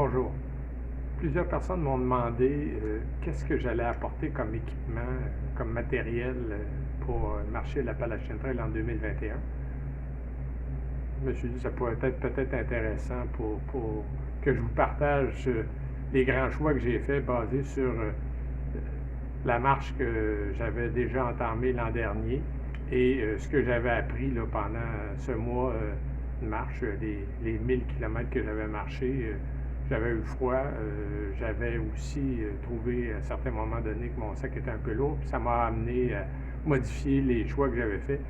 Bonjour. Plusieurs personnes m'ont demandé qu'est-ce que j'allais apporter comme équipement, comme matériel pour marcher l'Appalachian Trail en 2021. Je me suis dit que ça pourrait être peut-être intéressant pour que je vous partage les grands choix que j'ai faits basés sur la marche que j'avais déjà entamée l'an dernier et ce que j'avais appris là, pendant ce mois de marche, les 1000 km que j'avais marché. J'avais eu froid, j'avais aussi trouvé à un certain moment donné que mon sac était un peu lourd, puis ça m'a amené à modifier les choix que j'avais faits.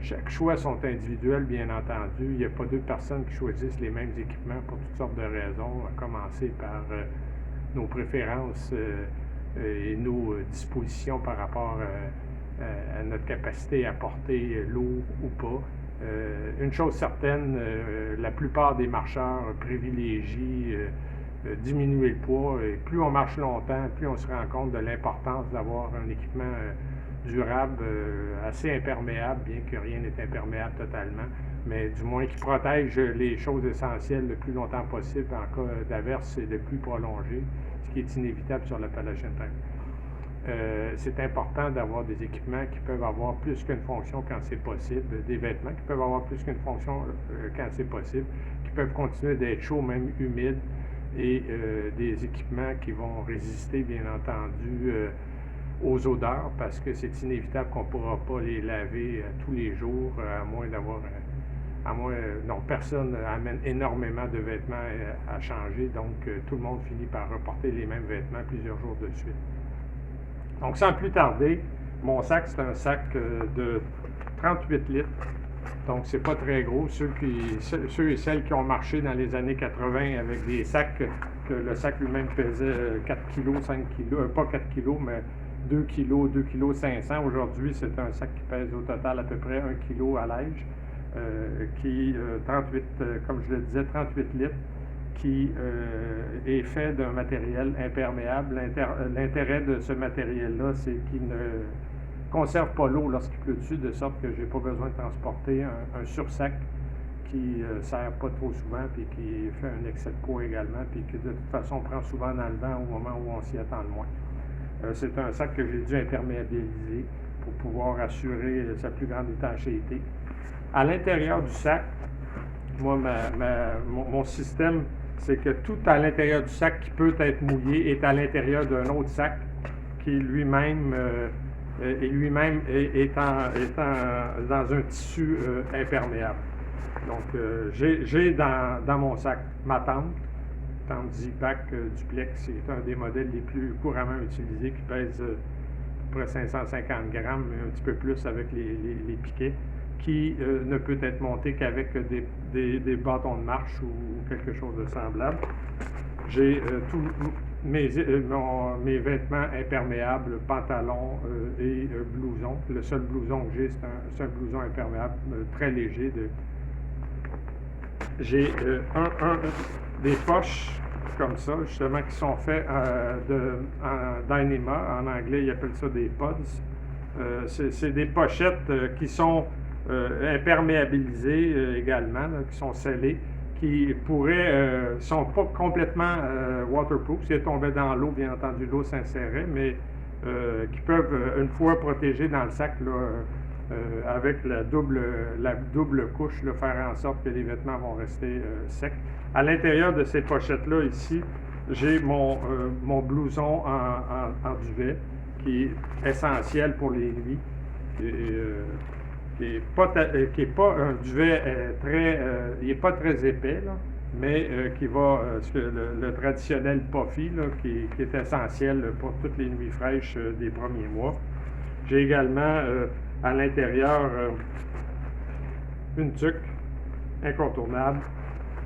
Chaque choix sont individuels, bien entendu. Il n'y a pas deux personnes qui choisissent les mêmes équipements pour toutes sortes de raisons, à commencer par nos préférences et nos dispositions par rapport à notre capacité à porter lourd ou pas. Une chose certaine, la plupart des marcheurs privilégient diminuer le poids. Et plus on marche longtemps, plus on se rend compte de l'importance d'avoir un équipement durable, assez imperméable, bien que rien n'est imperméable totalement, mais du moins qui protège les choses essentielles le plus longtemps possible en cas d'averse et de pluie prolongée, ce qui est inévitable sur l'Appalachian Trail. C'est important d'avoir des équipements qui peuvent avoir plus qu'une fonction quand c'est possible, des vêtements qui peuvent avoir plus qu'une fonction quand c'est possible, qui peuvent continuer d'être chauds, même humides, et des équipements qui vont résister, bien entendu, aux odeurs, parce que c'est inévitable qu'on ne pourra pas les laver tous les jours, non, personne amène énormément de vêtements à changer, donc tout le monde finit par reporter les mêmes vêtements plusieurs jours de suite. Donc, sans plus tarder, mon sac, c'est un sac de 38 litres. Donc, c'est pas très gros. Ceux et celles qui ont marché dans les années 80 avec des sacs, que le sac lui-même pesait 4 kg, 5 kg, pas 4 kg, mais 2 kg, 2 kg 500. Aujourd'hui, c'est un sac qui pèse au total à peu près 1 kg à l'âge, comme je le disais, 38 litres, qui est fait d'un matériel imperméable. L'intérêt de ce matériel-là, c'est qu'il ne conserve pas l'eau lorsqu'il pleut dessus, de sorte que je n'ai pas besoin de transporter un sursac qui ne sert pas trop souvent, puis qui fait un excès de poids également, puis qui de toute façon prend souvent dans le vent au moment où on s'y attend le moins. C'est un sac que j'ai dû imperméabiliser pour pouvoir assurer sa plus grande étanchéité. À l'intérieur du sac, moi, mon système, c'est que tout à l'intérieur du sac qui peut être mouillé est à l'intérieur d'un autre sac qui lui-même est dans un tissu imperméable. Donc, j'ai dans mon sac ma tente Z-Pack Duplex, c'est un des modèles les plus couramment utilisés qui pèse à peu près 550 grammes, un petit peu plus avec les piquets, qui ne peut être monté qu'avec des bâtons de marche ou quelque chose de semblable. J'ai tous mes vêtements imperméables, pantalons et blousons. Le seul blouson que j'ai, c'est un blouson imperméable très léger. J'ai des poches comme ça, justement, qui sont faits Dyneema. En anglais, ils appellent ça des pods. C'est des pochettes qui sont imperméabilisées également, là, qui sont scellées, qui sont pas complètement waterproof. Si elles tombaient dans l'eau, bien entendu, l'eau s'insérait, mais qui peuvent, une fois protégées dans le sac, là, avec la double couche, là, faire en sorte que les vêtements vont rester secs. À l'intérieur de ces pochettes-là, ici, j'ai mon blouson en duvet, qui est essentiel pour les nuits, qui est pas un duvet il n'est pas très épais, là, mais qui va, le traditionnel puffy, là, qui est essentiel pour toutes les nuits fraîches des premiers mois. J'ai également à l'intérieur une tuque incontournable,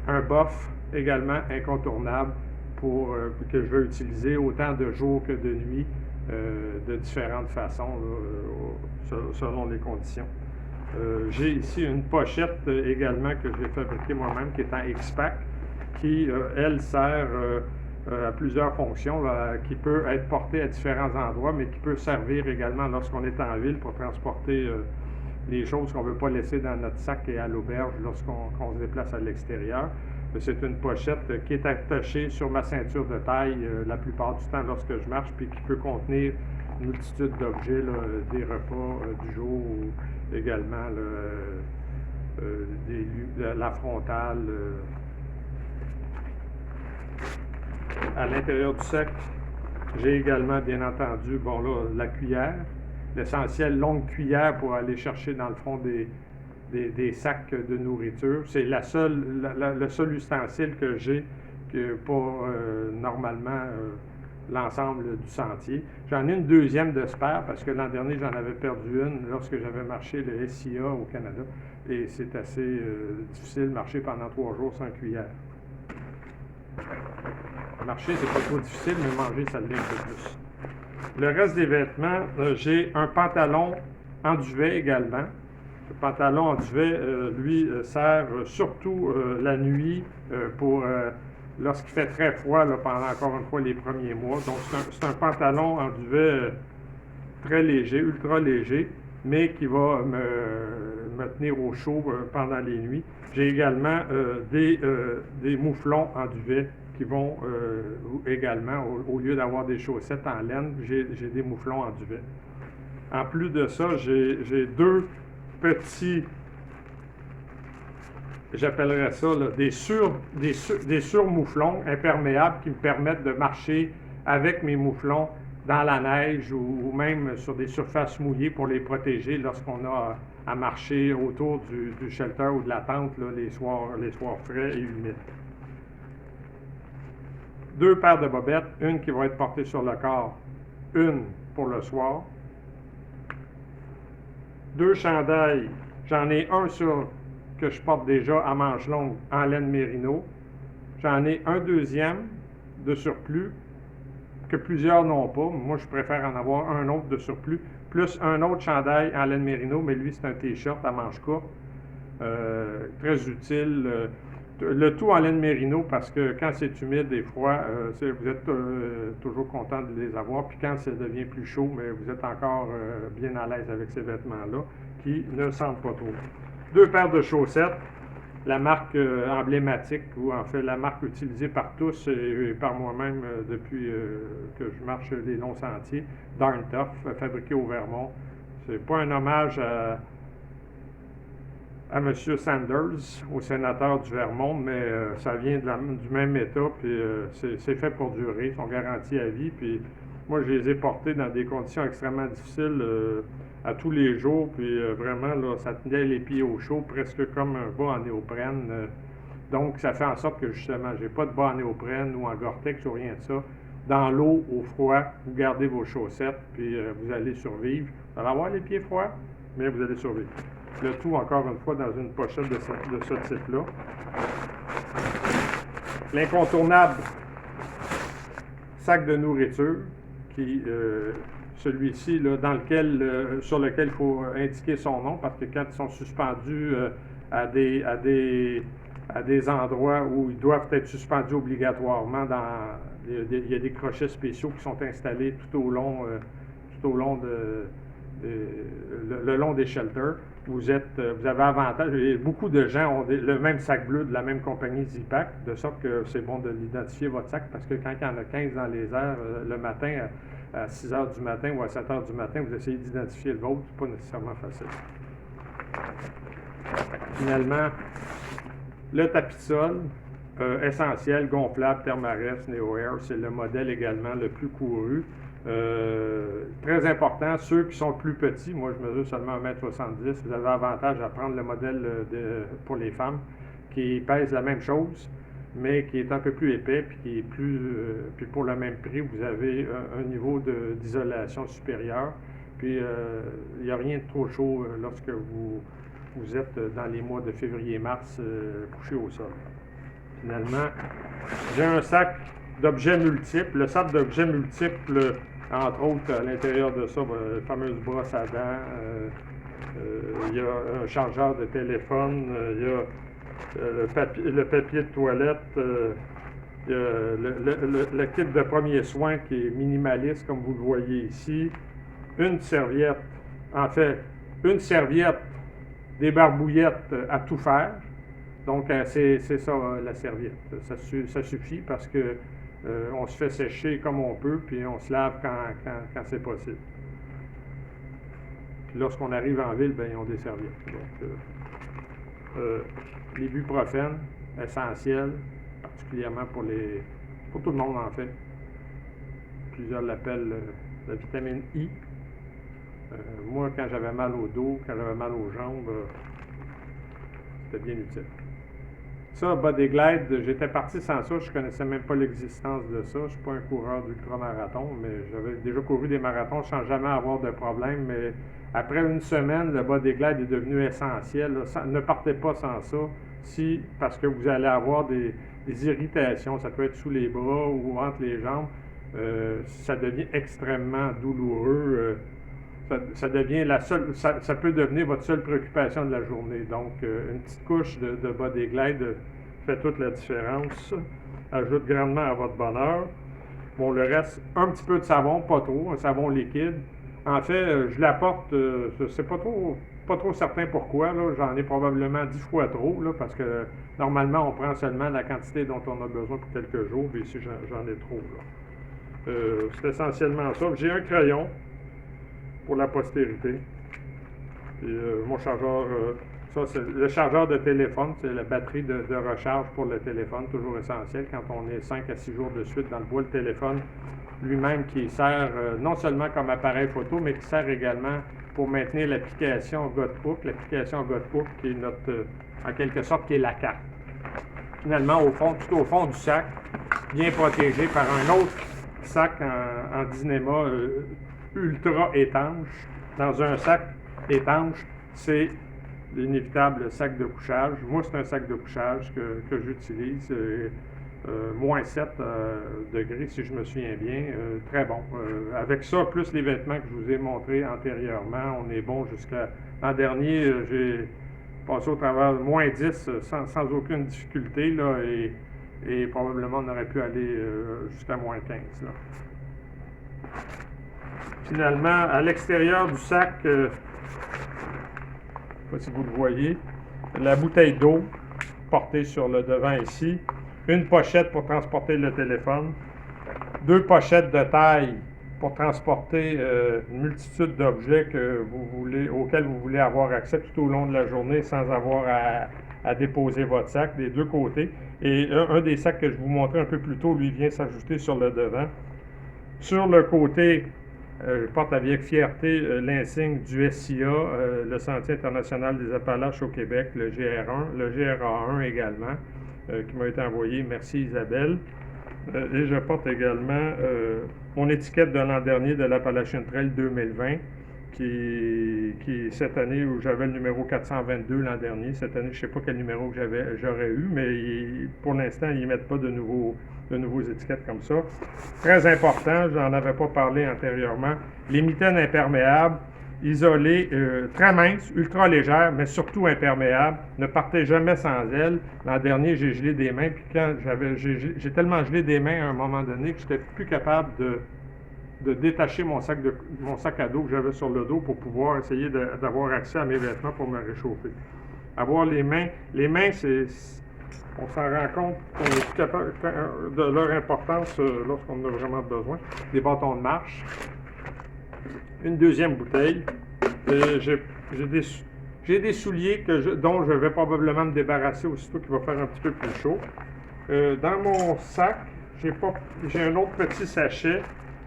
un boff également incontournable que je vais utiliser autant de jour que de nuit, de différentes façons, là, selon les conditions. J'ai ici une pochette également que j'ai fabriquée moi-même, qui est en X-Pack, qui, elle, sert à plusieurs fonctions, là, qui peut être portée à différents endroits, mais qui peut servir également lorsqu'on est en ville pour transporter les choses qu'on ne veut pas laisser dans notre sac et à l'auberge lorsqu'on se déplace à l'extérieur. C'est une pochette qui est attachée sur ma ceinture de taille la plupart du temps lorsque je marche, puis qui peut contenir une multitude d'objets, des repas du jour, ou également la frontale. À l'intérieur du sac, j'ai également, bien entendu, bon là, la cuillère, l'essentiel longue cuillère pour aller chercher dans le fond des sacs de nourriture. C'est le seul ustensile que j'ai pour normalement l'ensemble du sentier. J'en ai une deuxième de spare parce que l'an dernier, j'en avais perdu une lorsque j'avais marché le SIA au Canada. Et c'est assez difficile de marcher pendant 3 jours sans cuillère. Marcher, c'est pas trop difficile, mais manger, ça l'est un peu plus. Le reste des vêtements, j'ai un pantalon en duvet également. Le pantalon en duvet, lui, sert surtout la nuit pour lorsqu'il fait très froid, là, pendant encore une fois les premiers mois. Donc, c'est un pantalon en duvet très léger, ultra léger, mais qui va me tenir au chaud pendant les nuits. J'ai également des mouflons en duvet qui vont également, au lieu d'avoir des chaussettes en laine, j'ai des mouflons en duvet. En plus de ça, j'ai 2 petits, j'appellerais ça là, des surmouflons imperméables qui me permettent de marcher avec mes mouflons dans la neige ou même sur des surfaces mouillées pour les protéger lorsqu'on a à marcher autour du shelter ou de la tente là, les soirs frais et humides. 2 paires de bobettes, une qui va être portée sur le corps, une pour le soir. 2 chandails, j'en ai un que je porte déjà à manches longues en laine mérino. J'en ai un deuxième de surplus que plusieurs n'ont pas. Moi, je préfère en avoir un autre de surplus, plus un autre chandail en laine mérino, mais lui, c'est un t-shirt à manches courtes. Très utile. Le tout en laine mérino parce que quand c'est humide et froid, vous êtes toujours content de les avoir. Puis quand ça devient plus chaud, mais vous êtes encore bien à l'aise avec ces vêtements-là qui ne sentent pas trop. 2 paires de chaussettes, la marque emblématique, ou en fait la marque utilisée par tous et par moi-même depuis que je marche les longs sentiers, Darn Tough, fabriqué au Vermont. C'est pas un hommage à M. Sanders, au sénateur du Vermont, mais ça vient du même État, puis c'est fait pour durer, ils sont garantis à vie, puis moi je les ai portés dans des conditions extrêmement difficiles à tous les jours, puis vraiment, là, ça tenait les pieds au chaud, presque comme un bas en néoprène, donc ça fait en sorte que justement, j'ai pas de bas en néoprène ou en Gore-Tex ou rien de ça. Dans l'eau, au froid, vous gardez vos chaussettes, puis vous allez survivre. Vous allez avoir les pieds froids, mais vous allez survivre. Le tout, encore une fois, dans une pochette de ce type-là. L'incontournable sac de nourriture, celui-ci, là, sur lequel il faut indiquer son nom, parce que quand ils sont suspendus à des endroits où ils doivent être suspendus obligatoirement, il y a des crochets spéciaux qui sont installés tout au long le long des shelters. Vous avez avantage, et beaucoup de gens ont le même sac bleu de la même compagnie Zipac, de sorte que c'est bon de l'identifier votre sac, parce que quand il y en a 15 dans les airs le matin, à 6 h du matin ou à 7 h du matin, vous essayez d'identifier le vôtre, c'est pas nécessairement facile. Finalement, le tapis de sol, essentiel, gonflable, Thermarest, Neo Air, c'est le modèle également le plus couru. Très important, ceux qui sont plus petits, moi je mesure seulement 1,70 m, vous avez avantage à prendre le modèle pour les femmes qui pèse la même chose, mais qui est un peu plus épais, puis qui est puis pour le même prix, vous avez un niveau d'isolation supérieur, puis il n'y a rien de trop chaud lorsque vous êtes dans les mois de février-mars couché au sol. Finalement, j'ai un sac d'objets multiples. Le sac d'objets multiples, entre autres, à l'intérieur de ça, la fameuse brosse à dents, il y a un chargeur de téléphone, il y a le papier de toilette, il y a le kit de premiers soins qui est minimaliste, comme vous le voyez ici, une serviette, des barbouillettes à tout faire, Donc, c'est ça, la serviette. Ça suffit parce que on se fait sécher comme on peut, puis on se lave quand c'est possible. Puis lorsqu'on arrive en ville, ben, ils ont des serviettes. Donc, l'ibuprofène, essentiel, particulièrement pour tout le monde en fait. Plusieurs l'appellent la vitamine I. Moi, quand j'avais mal au dos, quand j'avais mal aux jambes, c'était bien utile. Ça, Body Glide, j'étais parti sans ça, je connaissais même pas l'existence de ça. Je ne suis pas un coureur d'ultramarathon, mais j'avais déjà couru des marathons sans jamais avoir de problème. Mais après une semaine, le Body Glide est devenu essentiel. Ne partez pas sans ça, parce que vous allez avoir des irritations. Ça peut être sous les bras ou entre les jambes. Ça devient extrêmement douloureux. Ça devient ça peut devenir votre seule préoccupation de la journée. Donc, une petite couche de Body Glide fait toute la différence. Ajoute grandement à votre bonheur. Bon, le reste, un petit peu de savon, pas trop, un savon liquide. En fait, je l'apporte, c'est pas trop certain pourquoi. J'en ai probablement 10 fois trop, parce que normalement, on prend seulement la quantité dont on a besoin pour quelques jours. Mais ici, j'en ai trop. C'est essentiellement ça. J'ai un crayon pour la postérité. Puis, mon chargeur, ça c'est le chargeur de téléphone, c'est la batterie de recharge pour le téléphone, toujours essentiel quand on est 5 à 6 jours de suite dans le bois, le téléphone lui-même qui sert non seulement comme appareil photo, mais qui sert également pour maintenir l'application Godbook, l'application Godbook qui est en quelque sorte, qui est la carte. Finalement, tout au fond du sac, bien protégé par un autre sac en Dynéma ultra étanche. Dans un sac étanche, c'est l'inévitable sac de couchage. Moi, c'est un sac de couchage que j'utilise. Moins 7 degrés, si je me souviens bien. Très bon. Avec ça, plus les vêtements que je vous ai montrés antérieurement, on est bon jusqu'à... L'an dernier, j'ai passé au travers de moins 10 sans aucune difficulté, là, et probablement on aurait pu aller jusqu'à moins 15. Là. Finalement, à l'extérieur du sac, je ne sais pas si vous le voyez, la bouteille d'eau portée sur le devant ici, une pochette pour transporter le téléphone, 2 pochettes de taille pour transporter une multitude d'objets auxquels vous voulez avoir accès tout au long de la journée sans avoir à déposer votre sac des deux côtés. Et un des sacs que je vous montrais un peu plus tôt, lui, vient s'ajouter sur le devant. Sur le côté, je porte avec fierté l'insigne du SIA, le Sentier international des Appalaches au Québec, le GR1, le GRA1 également, qui m'a été envoyé. Merci Isabelle. Et je porte également mon étiquette de l'an dernier de l'Appalachian Trail 2020, qui cette année où j'avais le numéro 422 l'an dernier. Cette année, je ne sais pas quel numéro que j'aurais eu, mais pour l'instant, ils ne mettent pas de nouveaux étiquettes comme ça. Très important, je n'en avais pas parlé antérieurement, les mitaines imperméables, isolées, très minces, ultra légères, mais surtout imperméables. Ne partez jamais sans elles. L'an dernier, j'ai gelé des mains, puis quand j'ai tellement gelé des mains à un moment donné que je n'étais plus capable de détacher mon sac à dos que j'avais sur le dos pour pouvoir essayer d'avoir accès à mes vêtements pour me réchauffer. Avoir les mains, on s'en rend compte qu'on est plus capable de leur importance lorsqu'on en a vraiment besoin. Des bâtons de marche. Une deuxième bouteille. J'ai des souliers dont je vais probablement me débarrasser aussitôt qu'il va faire un petit peu plus chaud. Dans mon sac, j'ai un autre petit sachet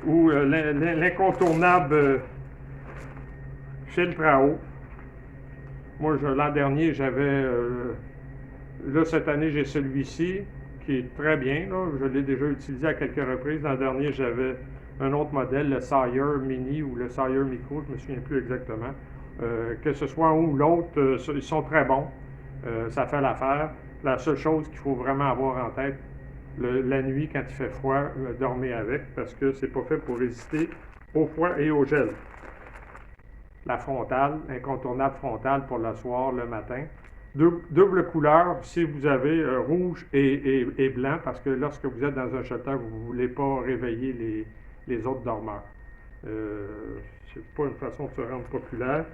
où l'incontournable filtre à eau. Moi, l'an dernier, j'avais... là, cette année, j'ai celui-ci qui est très bien. Là. Je l'ai déjà utilisé à quelques reprises. L'an dernier, j'avais un autre modèle, le Sawyer Mini ou le Sawyer Micro, je ne me souviens plus exactement. Que ce soit un ou l'autre, ils sont très bons. Ça fait l'affaire. La seule chose qu'il faut vraiment avoir en tête, la nuit, quand il fait froid, dormez avec, parce que c'est pas fait pour résister au froid et au gel. La frontale, incontournable frontale pour le soir, le matin. Double couleur, si vous avez rouge et blanc, parce que lorsque vous êtes dans un shelter, vous ne voulez pas réveiller les autres dormeurs. C'est pas une façon de se rendre populaire.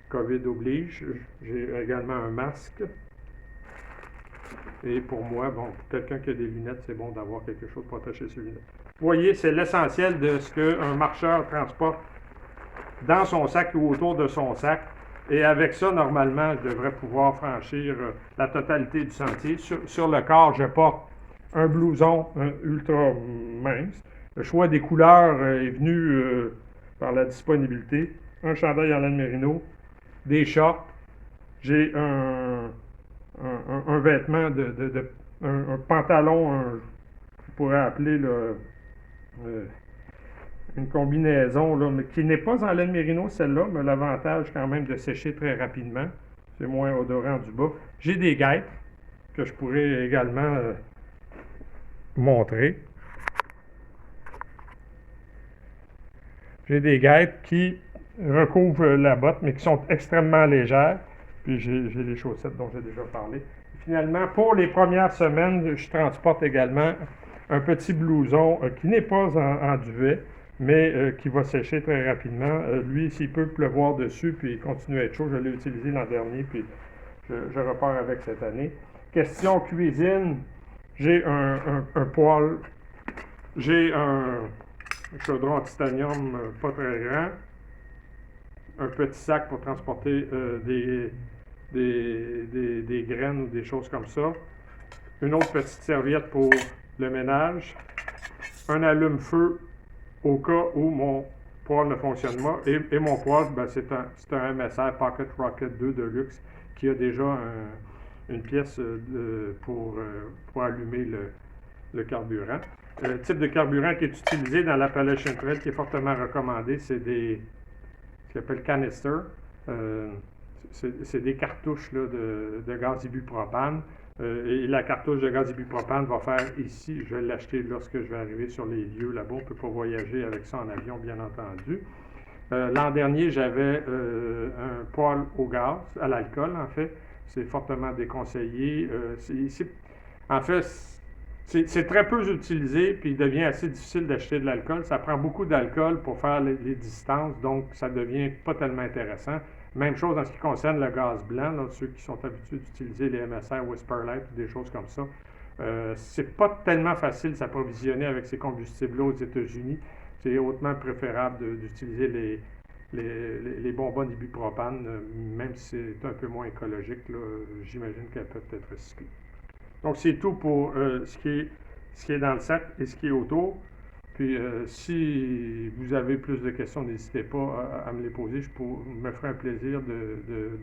COVID oblige. J'ai également un masque. Et pour moi, bon, pour quelqu'un qui a des lunettes, c'est bon d'avoir quelque chose pour attacher ses lunettes. Vous voyez, c'est l'essentiel de ce qu'un marcheur transporte dans son sac ou autour de son sac. Et avec ça, normalement, je devrais pouvoir franchir la totalité du sentier. Sur le corps, je porte un blouson ultra mince. Le choix des couleurs est venu par la disponibilité. Un chandail en laine mérino, des shorts. J'ai un vêtement un pantalon, je pourrais appeler une combinaison, là, mais qui n'est pas en laine mérino, celle-là, mais l'avantage quand même de sécher très rapidement. C'est moins odorant du bas. J'ai des guêtres que je pourrais également montrer. J'ai des guêtres qui recouvrent la botte, mais qui sont extrêmement légères. Puis j'ai les chaussettes dont j'ai déjà parlé. Et finalement, pour les premières semaines, je transporte également un petit blouson qui n'est pas en duvet, mais qui va sécher très rapidement. Lui, s'il peut pleuvoir dessus, puis continuer à être chaud, je l'ai utilisé l'an dernier, puis je repars avec cette année. Question cuisine, j'ai un poêle, j'ai un chaudron en titanium pas très grand, un petit sac pour transporter des graines ou des choses comme ça, une autre petite serviette pour le ménage, un allume-feu au cas où mon poêle ne fonctionne pas, et mon poêle, ben, c'est un MSR Pocket Rocket 2 Deluxe qui a déjà une pièce pour allumer le carburant. Le type de carburant qui est utilisé dans l'Appalachian Trail, qui est fortement recommandé, c'est ce qu'on appelle canister. C'est des cartouches là, de gaz ibupropane. Et la cartouche de gaz ibupropane va faire ici, je vais l'acheter lorsque je vais arriver sur les lieux là-bas. On ne peut pas voyager avec ça en avion, bien entendu. L'an dernier, j'avais un poêle au gaz, à l'alcool en fait. C'est fortement déconseillé. En fait, c'est très peu utilisé, puis il devient assez difficile d'acheter de l'alcool. Ça prend beaucoup d'alcool pour faire les distances, donc ça devient pas tellement intéressant. Même chose en ce qui concerne le gaz blanc, là, ceux qui sont habitués d'utiliser les MSR Whisperlight ou des choses comme ça. C'est pas tellement facile de s'approvisionner avec ces combustibles-là aux États-Unis. C'est hautement préférable d'utiliser les bonbonnes dibupropane, même si c'est un peu moins écologique. J'imagine qu'elles peuvent être recyclées. Donc, c'est tout pour ce qui est dans le sac et ce qui est autour. Puis, si vous avez plus de questions, n'hésitez pas à me les poser. Je me ferai un plaisir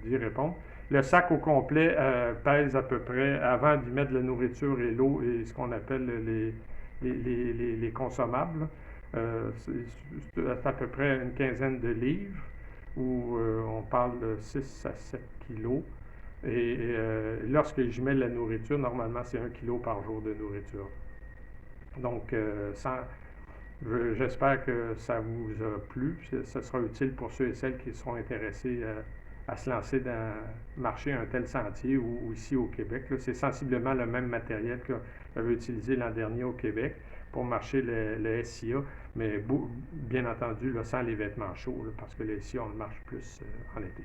d'y répondre. Le sac au complet pèse à peu près, avant d'y mettre la nourriture et l'eau et ce qu'on appelle les consommables, c'est à peu près une quinzaine de livres, où on parle de 6 à 7 kilos. Et lorsque j'y mets de la nourriture, normalement, c'est 1 kilo par jour de nourriture. Donc, j'espère que ça vous a plu. Ça sera utile pour ceux et celles qui seront intéressés à se lancer dans marcher un tel sentier ou ici au Québec. C'est sensiblement le même matériel que j'avais utilisé l'an dernier au Québec pour marcher le SIA, mais bien entendu, là, sans les vêtements chauds, là, parce que le SIA, on le marche plus en été.